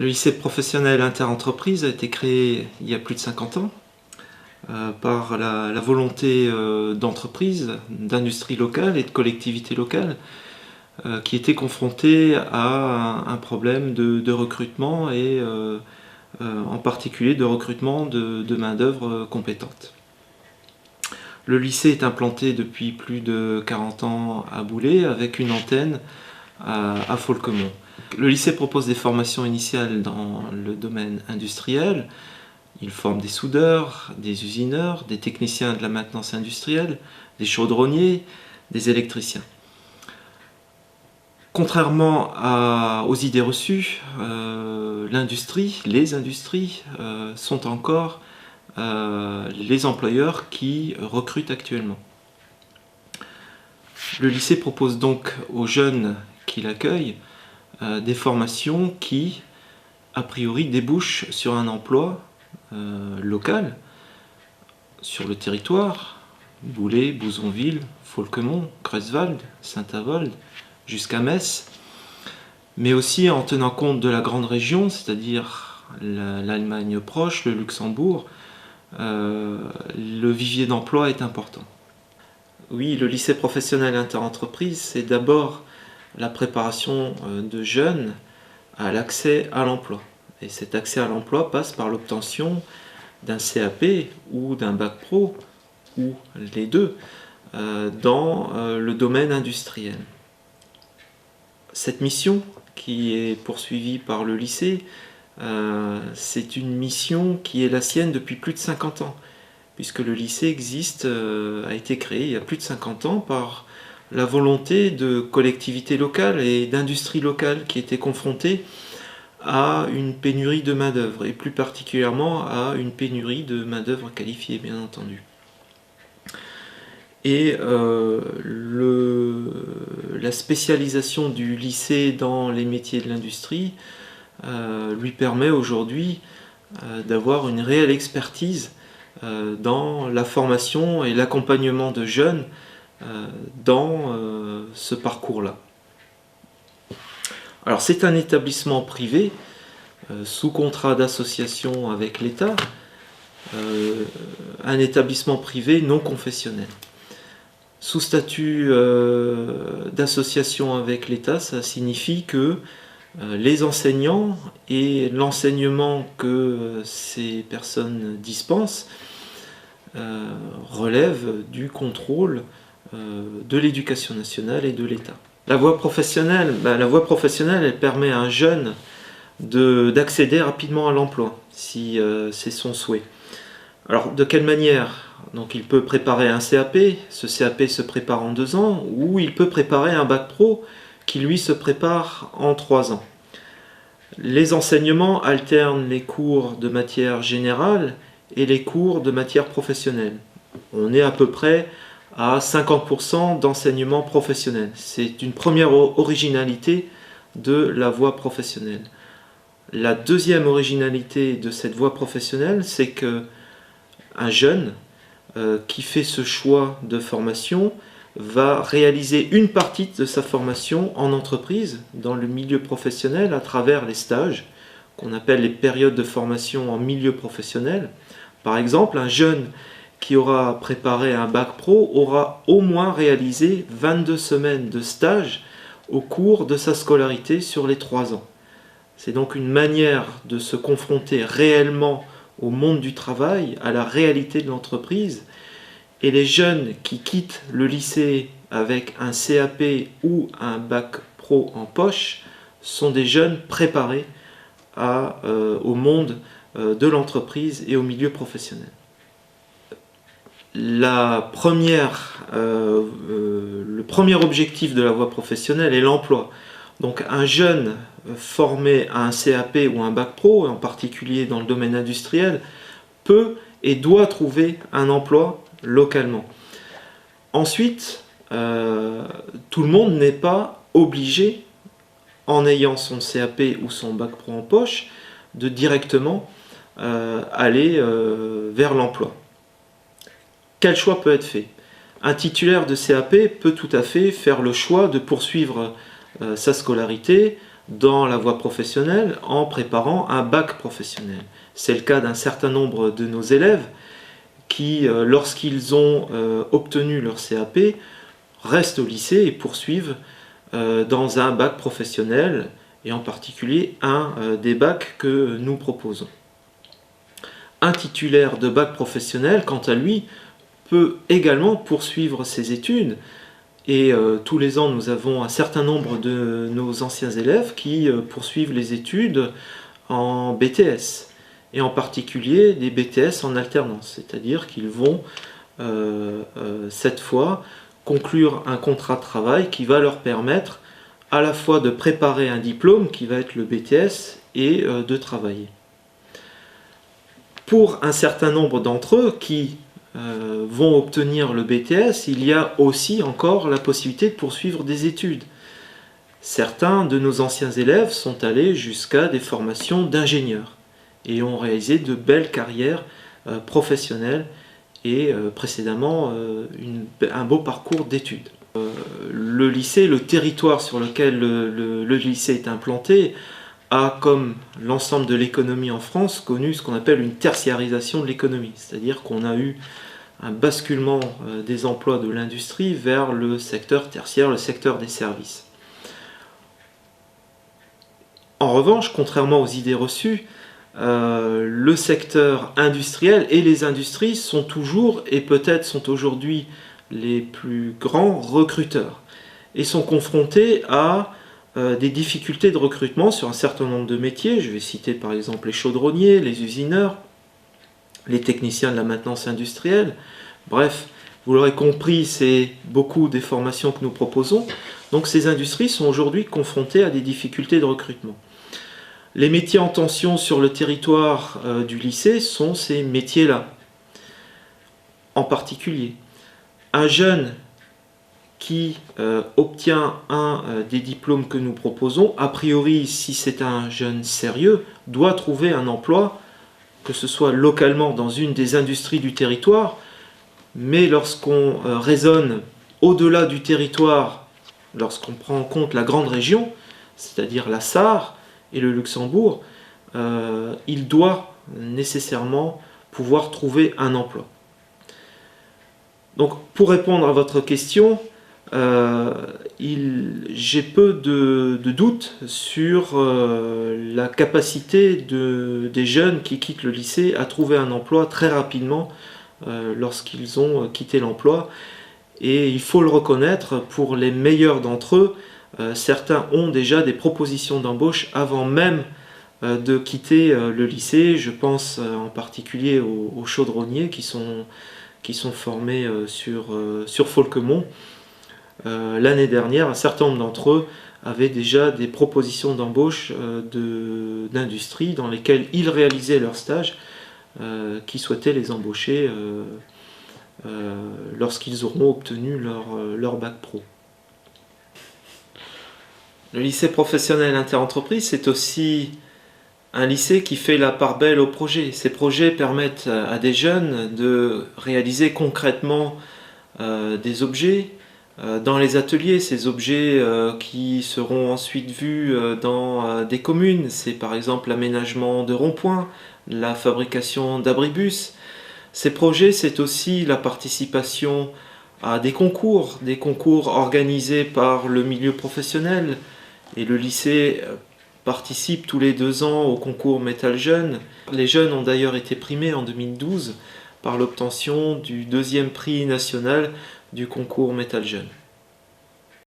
Le lycée professionnel interentreprise a été créé il y a plus de 50 ans par la volonté d'entreprises, d'industries locales et de collectivités locales qui étaient confrontées à un problème de recrutement et en particulier de recrutement de main-d'œuvre compétente. Le lycée est implanté depuis plus de 40 ans à Boulay avec une antenne à Folquemont. Le lycée propose des formations initiales dans le domaine industriel. Il forme des soudeurs, des usineurs, des techniciens de la maintenance industrielle, des chaudronniers, des électriciens. Contrairement aux idées reçues, les industries sont encore les employeurs qui recrutent actuellement. Le lycée propose donc aux jeunes qui l'accueillent des formations qui, a priori, débouchent sur un emploi local, sur le territoire, Boulay, Bouzonville, Folquemont, Creutzwald, Saint-Avold, jusqu'à Metz, mais aussi en tenant compte de la grande région, c'est-à-dire l'Allemagne proche, le Luxembourg, le vivier d'emploi est important. Oui, le lycée professionnel interentreprise, c'est d'abord la préparation de jeunes à l'accès à l'emploi. Et cet accès à l'emploi passe par l'obtention d'un CAP ou d'un bac pro, ou les deux, dans le domaine industriel. Cette mission, qui est poursuivie par le lycée, c'est une mission qui est la sienne depuis plus de 50 ans, puisque le lycée existe, a été créé il y a plus de 50 ans par la volonté de collectivités locales et d'industries locales qui étaient confrontées à une pénurie de main-d'œuvre, et plus particulièrement à une pénurie de main-d'œuvre qualifiée, bien entendu. Et la spécialisation du lycée dans les métiers de l'industrie lui permet aujourd'hui d'avoir une réelle expertise dans la formation et l'accompagnement de jeunes dans ce parcours-là. Alors c'est un établissement privé sous contrat d'association avec l'État, un établissement privé non confessionnel. Sous statut d'association avec l'État, ça signifie que les enseignants et l'enseignement que ces personnes dispensent relèvent du contrôle de l'éducation nationale et de l'État. La voie professionnelle, elle permet à un jeune d'accéder rapidement à l'emploi, si c'est son souhait. Alors, de quelle manière? Donc, il peut préparer un CAP, ce CAP se prépare en 2 ans, ou il peut préparer un bac pro qui, lui, se prépare en 3 ans. Les enseignements alternent les cours de matière générale et les cours de matière professionnelle. On est à peu près à 50% d'enseignement professionnel. C'est une première originalité de la voie professionnelle. La deuxième originalité de cette voie professionnelle, c'est que un jeune qui fait ce choix de formation va réaliser une partie de sa formation en entreprise, dans le milieu professionnel, à travers les stages, qu'on appelle les périodes de formation en milieu professionnel. Par exemple, un jeune qui aura préparé un bac pro aura au moins réalisé 22 semaines de stage au cours de sa scolarité sur les 3 ans. C'est donc une manière de se confronter réellement au monde du travail, à la réalité de l'entreprise. Et les jeunes qui quittent le lycée avec un CAP ou un bac pro en poche sont des jeunes préparés au monde de l'entreprise et au milieu professionnel. Le premier objectif de la voie professionnelle est l'emploi. Donc un jeune formé à un CAP ou un bac pro, en particulier dans le domaine industriel, peut et doit trouver un emploi localement. Ensuite, tout le monde n'est pas obligé, en ayant son CAP ou son bac pro en poche, de directement aller vers l'emploi. Quel choix peut être fait? Un titulaire de CAP peut tout à fait faire le choix de poursuivre sa scolarité dans la voie professionnelle en préparant un bac professionnel. C'est le cas d'un certain nombre de nos élèves qui, lorsqu'ils ont obtenu leur CAP, restent au lycée et poursuivent dans un bac professionnel, et en particulier un des bacs que nous proposons. Un titulaire de bac professionnel, quant à lui, peut également poursuivre ses études, et tous les ans nous avons un certain nombre de nos anciens élèves qui poursuivent les études en BTS, et en particulier des BTS en alternance, c'est-à-dire qu'ils vont cette fois conclure un contrat de travail qui va leur permettre à la fois de préparer un diplôme qui va être le BTS et de travailler. Pour un certain nombre d'entre eux qui vont obtenir le BTS, il y a aussi encore la possibilité de poursuivre des études. Certains de nos anciens élèves sont allés jusqu'à des formations d'ingénieurs et ont réalisé de belles carrières professionnelles et précédemment un beau parcours d'études. Le lycée, le territoire sur lequel le lycée est implanté, a, comme l'ensemble de l'économie en France, connu ce qu'on appelle une tertiarisation de l'économie, c'est-à-dire qu'on a eu un basculement des emplois de l'industrie vers le secteur tertiaire, le secteur des services. En revanche, contrairement aux idées reçues, le secteur industriel et les industries sont toujours, et peut-être sont aujourd'hui, les plus grands recruteurs et sont confrontés à des difficultés de recrutement sur un certain nombre de métiers. Je vais citer par exemple les chaudronniers, les usineurs, les techniciens de la maintenance industrielle. Bref, vous l'aurez compris, c'est beaucoup des formations que nous proposons. Donc ces industries sont aujourd'hui confrontées à des difficultés de recrutement. Les métiers en tension sur le territoire du lycée sont ces métiers-là. En particulier, un jeune qui obtient un des diplômes que nous proposons, a priori, si c'est un jeune sérieux, doit trouver un emploi, que ce soit localement dans une des industries du territoire, mais lorsqu'on raisonne au-delà du territoire, lorsqu'on prend en compte la grande région, c'est-à-dire la Sarre et le Luxembourg, il doit nécessairement pouvoir trouver un emploi. Donc, pour répondre à votre question, j'ai peu de doutes sur la capacité des jeunes qui quittent le lycée à trouver un emploi très rapidement lorsqu'ils ont quitté l'emploi. Et il faut le reconnaître, pour les meilleurs d'entre eux, certains ont déjà des propositions d'embauche avant même de quitter le lycée. Je pense en particulier aux chaudronniers qui sont formés sur Folquemont. L'année dernière, un certain nombre d'entre eux avaient déjà des propositions d'embauche d'industrie dans lesquelles ils réalisaient leur stage, qui souhaitaient les embaucher lorsqu'ils auront obtenu leur bac pro. Le lycée professionnel interentreprise, c'est aussi un lycée qui fait la part belle aux projets. Ces projets permettent à des jeunes de réaliser concrètement des objets dans les ateliers, ces objets qui seront ensuite vus dans des communes. C'est par exemple l'aménagement de ronds-points, la fabrication d'abribus. Ces projets, c'est aussi la participation à des concours organisés par le milieu professionnel. Et le lycée participe tous les 2 ans au concours Métal Jeune. Les jeunes ont d'ailleurs été primés en 2012 par l'obtention du 2e prix national du concours Métal Jeune.